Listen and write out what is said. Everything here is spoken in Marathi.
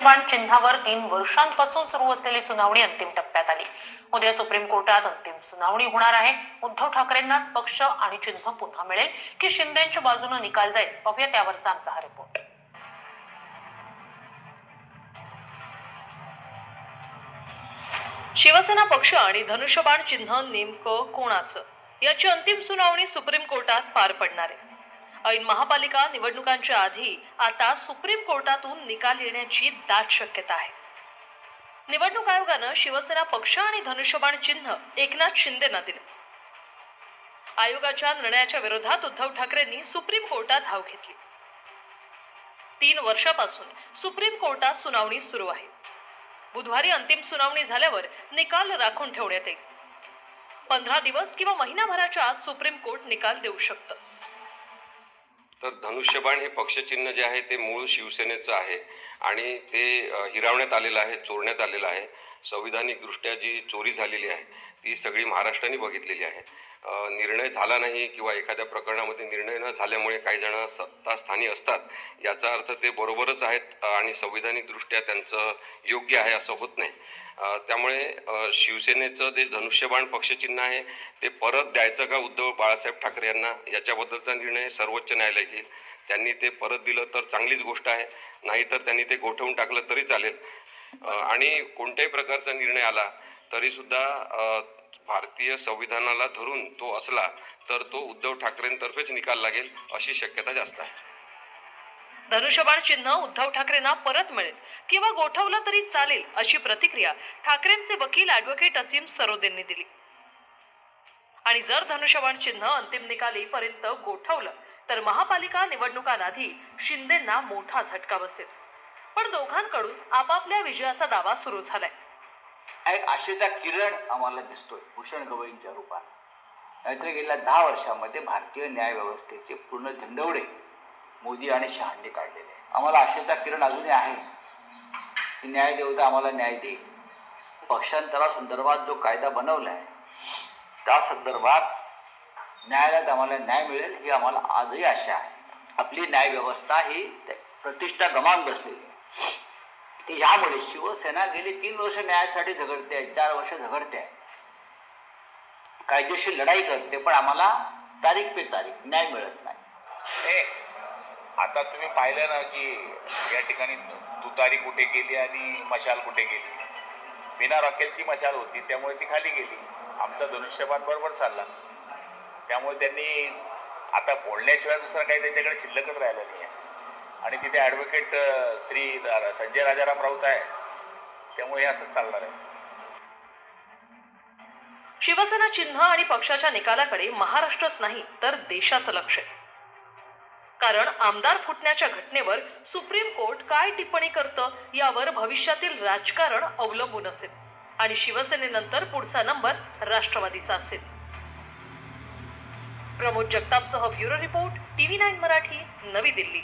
धनुष्यबाण चिन्हावर 3 वर्षांपासून सुरू असलेली सुनावणी अंतिम टप्प्यात आली। उद्या सुप्रीम कोर्टात अंतिम सुनावणी होणार आहे। उद्धव ठाकरेंनाच पक्ष आणि चिन्ह पुन्हा मिळेल की शिंदेंच्या बाजूने निकाल जाईल, पाहूया त्यावरचा आमचा हा रिपोर्ट। शिवसेना पक्ष आणि धनुष्यबाण चिन्ह नेमकं कोणाचं, याची अंतिम सुनावणी सुप्रीम कोर्टात पार पडणार आहे। ऐन महापालिका निवडणुकांच्या आधी आता सुप्रीम कोर्टातून निकाल येण्याची दाट शक्यता आहे। निवडणूक आयोगानं शिवसेना पक्ष आणि धनुष्यबाण चिन्ह एकनाथ शिंदेंना दिले। आयोगाच्या निर्णयाच्या विरोधात उद्धव ठाकरेंनी सुप्रीम कोर्टात धाव घेतली। 3 वर्षापासून सुप्रीम कोर्टात सुनावणी सुरू आहे। बुधवारी अंतिम सुनावणी झाल्यावर निकाल राखून ठेवण्यात येईल। 15 दिवस किंवा महिनाभराच्या आत सुप्रीम कोर्ट निकाल देऊ शकतं। तर धनुष्यबाण हे पक्षचिन्ह जे आहे ते मूळ शिवसेनेचं आहे आणि ते हिरावण्यात आलेलं आहे, चोरण्यात आलेलं आहे। संविधानिक दृष्ट्या जी चोरी झालेली आहे ती सगळी महाराष्ट्राने बघितलेली आहे। निर्णय झाला नाही किंवा एखाद्या प्रकरणामध्ये निर्णय न झाल्यामुळे काही जण सत्तास्थानी असतात, याचा अर्थ ते बरोबरच आहेत आणि संविधानिक दृष्ट्या त्यांचं योग्य आहे असं होत नाही। त्यामुळे शिवसेनेचं जे धनुष्यबाण पक्षचिन्ह आहे ते परत द्यायचं का उद्धव बाळासाहेब ठाकरे यांना, याच्याबद्दलचा निर्णय सर्वोच्च न्यायालय घेईल। त्यांनी ते परत दिलं तर चांगलीच गोष्ट आहे, नाहीतर त्यांनी ते गोठवून टाकलं तरी चालेल। आणि कोणत्याही प्रकारचा निर्णय आला तरी सुद्धा भारतीय संविधानाला धरून तो असला तर तो उद्धव ठाकरेंतर्फेच निकाल लागेल अशी शक्यता जास्त आहे। धनुष्यबाण चिन्ह उद्धव ठाकरेंना परत मिळेल किंवा गोठवलं तरी चालेल अशी प्रतिक्रिया ठाकरेंचे वकील ॲडव्होकेट असीम सरोदेंनी दिली। आणि जर धनुष्यबाण चिन्ह अंतिम निकाल येईपर्यंत गोठवलं तर महापालिका निवडणुकांआधी शिंदेंना मोठा झटका बसेल। पण दोघांकडून आपापल्या विजयाचा दावा सुरू झालाय। एक आशेचा किरण आम्हाला दिसतोय भूषण गवईंच्या रूपात। नाहीतर गेल्या 10 वर्षांमध्ये भारतीय न्याय व्यवस्थेचे पूर्ण धिंडवडे मोदी आणि शहांनी काढलेले। आम्हाला आशेचा किरण अजूनही आहे की न्यायदेवता आम्हाला न्याय देईल। पक्षांतरासंदर्भात जो कायदा बनवलाय त्या संदर्भात न्यायालयात आम्हाला न्याय मिळेल ही आम्हाला आजही आशा आहे। आपली न्याय व्यवस्था ही प्रतिष्ठा गमावून बसलेली आहे। यामुळे शिवसेना गेली 3 वर्ष न्यायासाठी झगडते आहे, 4 वर्ष झगडते आहे, कायदेशीर लढाई करते, पण आम्हाला तारीख पे तारीख न्याय मिळत नाही। आता तुम्ही पाहिलं ना की या ठिकाणी तुतारी कुठे गेली आणि मशाल कुठे गेली। बिना रॉकेलची मशाल होती त्यामुळे ती खाली गेली। आमचा धनुष्यबाण बरोबर चालला, त्यामुळे त्यांनी आता बोलण्याशिवाय दुसरा काही त्यांच्याकडे शिल्लकच राहिलं नाही आहे। आणि तिथे ॲडव्होकेट श्री संजय राजाराम राऊत आहे, त्यामुळे हे असंच चालणार आहे। शिवसेना चिन्ह आणि पक्षाच्या निकालाकडे महाराष्ट्रच नाही तर देशाचं लक्ष आहे। कारण आमदार फुटण्याच्या घटनेवर सुप्रीम कोर्ट काय टिप्पणी करतं यावर भविष्यातील राजकारण अवलंबून असेल आणि शिवसेनेनंतर पुढचा नंबर राष्ट्रवादीचा असेल। प्रमोद जगतापसह bureau report, TV9 Marathi, Navi Delhi.